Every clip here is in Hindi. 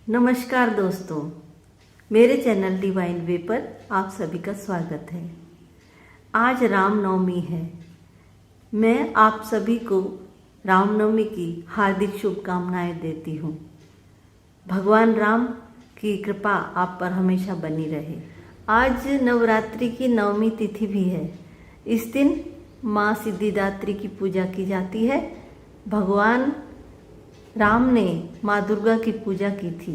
नमस्कार दोस्तों, मेरे चैनल डिवाइन वे पर आप सभी का स्वागत है। आज रामनवमी है। मैं आप सभी को रामनवमी की हार्दिक शुभकामनाएं देती हूँ। भगवान राम की कृपा आप पर हमेशा बनी रहे। आज नवरात्रि की नवमी तिथि भी है। इस दिन माँ सिद्धिदात्री की पूजा की जाती है। भगवान राम ने माँ दुर्गा की पूजा की थी।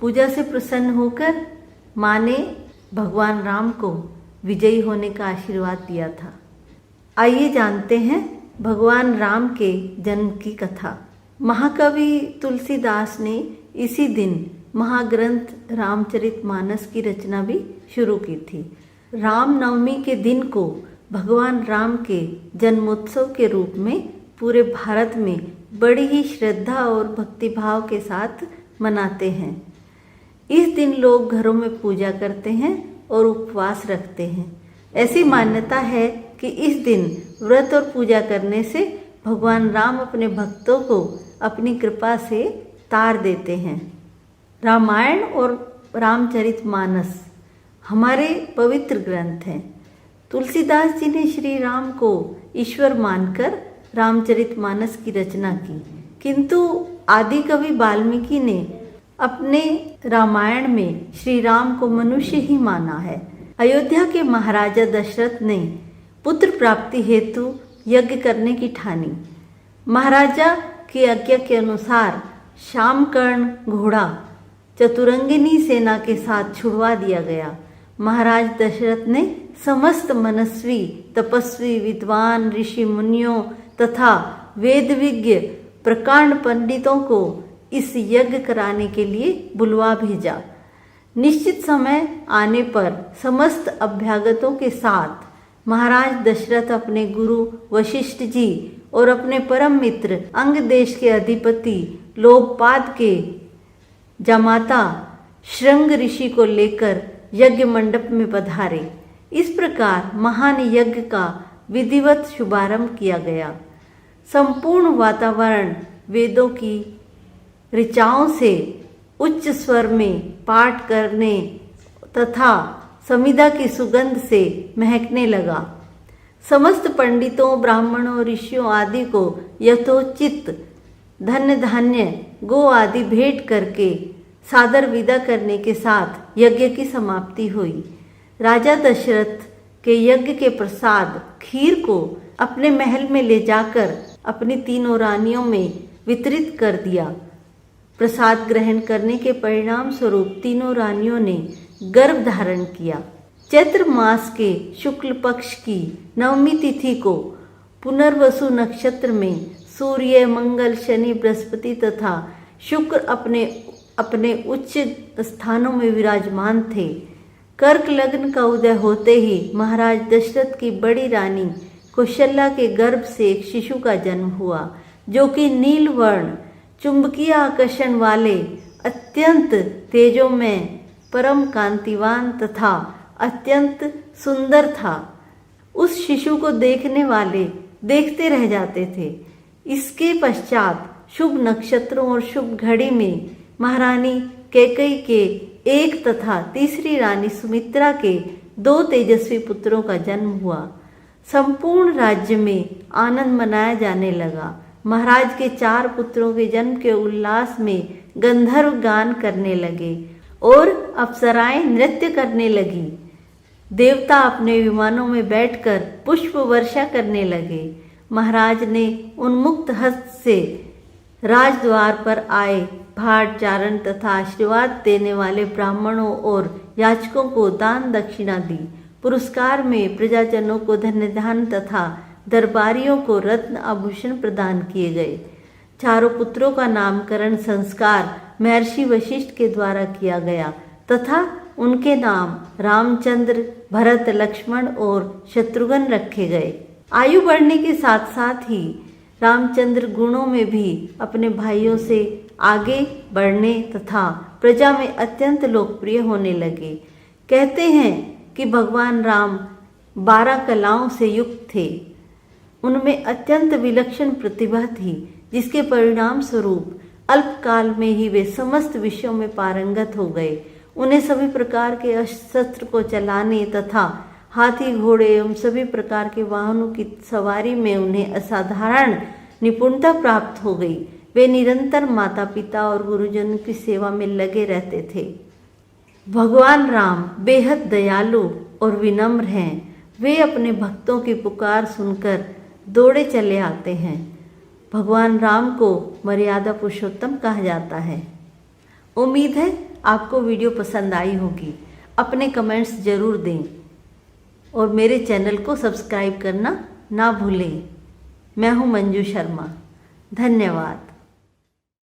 पूजा से प्रसन्न होकर माँ ने भगवान राम को विजयी होने का आशीर्वाद दिया था। आइए जानते हैं भगवान राम के जन्म की कथा। महाकवि तुलसीदास ने इसी दिन महाग्रंथ रामचरितमानस की रचना भी शुरू की थी। रामनवमी के दिन को भगवान राम के जन्मोत्सव के रूप में पूरे भारत में बड़ी ही श्रद्धा और भक्तिभाव के साथ मनाते हैं। इस दिन लोग घरों में पूजा करते हैं और उपवास रखते हैं। ऐसी मान्यता है कि इस दिन व्रत और पूजा करने से भगवान राम अपने भक्तों को अपनी कृपा से तार देते हैं। रामायण और रामचरितमानस हमारे पवित्र ग्रंथ हैं। तुलसीदास जी ने श्री राम को ईश्वर मानकर रामचरितमानस की रचना की, किंतु आदि कवि वाल्मीकि ने अपने रामायण में श्री राम को मनुष्य ही माना है। अयोध्या के महाराजा दशरथ ने पुत्र प्राप्ति हेतु यज्ञ करने की ठानी। महाराजा की आज्ञा के अनुसार शामकर्ण घोड़ा चतुरंगिनी सेना के साथ छुड़वा दिया गया। महाराज दशरथ ने समस्त मनस्वी, तपस्वी, विद्वान, ऋषि मुनियों तथा वेदविज्ञ प्रकांड पंडितों को इस यज्ञ कराने के लिए बुलवा भेजा। निश्चित समय आने पर समस्त अभ्यागतों के साथ महाराज दशरथ अपने गुरु वशिष्ठ जी और अपने परम मित्र अंग देश के अधिपति लोकपाद के जामाता श्रृंग ऋषि को लेकर यज्ञ मंडप में पधारे। इस प्रकार महान यज्ञ का विधिवत शुभारंभ किया गया। संपूर्ण वातावरण वेदों की ऋचाओं से उच्च स्वर में पाठ करने तथा समिधा की सुगंध से महकने लगा। समस्त पंडितों, ब्राह्मणों, ऋषियों आदि को यथोचित धन्य धान्य गो आदि भेंट करके सादर विदा करने के साथ यज्ञ की समाप्ति हुई। राजा दशरथ के यज्ञ के प्रसाद खीर को अपने महल में ले जाकर अपनी तीनों रानियों में वितरित कर दिया। प्रसाद ग्रहण करने के परिणाम स्वरूप तीनों रानियों ने गर्भ धारण किया। चैत्र मास के शुक्ल पक्ष की नवमी तिथि को पुनर्वसु नक्षत्र में सूर्य, मंगल, शनि, बृहस्पति तथा शुक्र अपने अपने उच्च स्थानों में विराजमान थे। कर्क लग्न का उदय होते ही महाराज दशरथ की बड़ी रानी कौशल्या के गर्भ से एक शिशु का जन्म हुआ, जो कि नील वर्ण, चुंबकीय आकर्षण वाले, अत्यंत तेजोमय, परम कांतिवान तथा अत्यंत सुंदर था। उस शिशु को देखने वाले देखते रह जाते थे। इसके पश्चात शुभ नक्षत्रों और शुभ घड़ी में महारानी कैकेयी के एक तथा तीसरी रानी सुमित्रा के 2 तेजस्वी पुत्रों का जन्म हुआ। संपूर्ण राज्य में आनंद मनाया जाने लगा। महाराज के 4 पुत्रों के जन्म के उल्लास में गंधर्व गान करने लगे और अप्सराएं नृत्य करने लगी। देवता अपने विमानों में बैठकर पुष्प वर्षा करने लगे। महाराज ने उन्मुक्त हस्त से राजद्वार पर आए भाट चारण तथा आशीर्वाद देने वाले ब्राह्मणों और याचकों को दान दक्षिणा दी। पुरस्कार में प्रजाजनों को धन्य धान तथा दरबारियों को रत्न आभूषण प्रदान किए गए। 4 पुत्रों का नामकरण संस्कार महर्षि वशिष्ठ के द्वारा किया गया तथा उनके नाम रामचंद्र, भरत, लक्ष्मण और शत्रुघ्न रखे गए। आयु बढ़ने के साथ साथ ही रामचंद्र गुणों में भी अपने भाइयों से आगे बढ़ने तथा प्रजा में अत्यंत लोकप्रिय होने लगे। कहते हैं कि भगवान राम 12 कलाओं से युक्त थे। उनमें अत्यंत विलक्षण प्रतिभा थी, जिसके परिणाम स्वरूप अल्पकाल में ही वे समस्त विषयों में पारंगत हो गए। उन्हें सभी प्रकार के शस्त्र को चलाने तथा हाथी घोड़े एवं सभी प्रकार के वाहनों की सवारी में उन्हें असाधारण निपुणता प्राप्त हो गई। वे निरंतर माता पिता और गुरुजनों की सेवा में लगे रहते थे। भगवान राम बेहद दयालु और विनम्र हैं। वे अपने भक्तों की पुकार सुनकर दौड़े चले आते हैं। भगवान राम को मर्यादा पुरुषोत्तम कहा जाता है। उम्मीद है आपको वीडियो पसंद आई होगी। अपने कमेंट्स जरूर दें और मेरे चैनल को सब्सक्राइब करना ना भूलें। मैं हूँ मंजू शर्मा। धन्यवाद।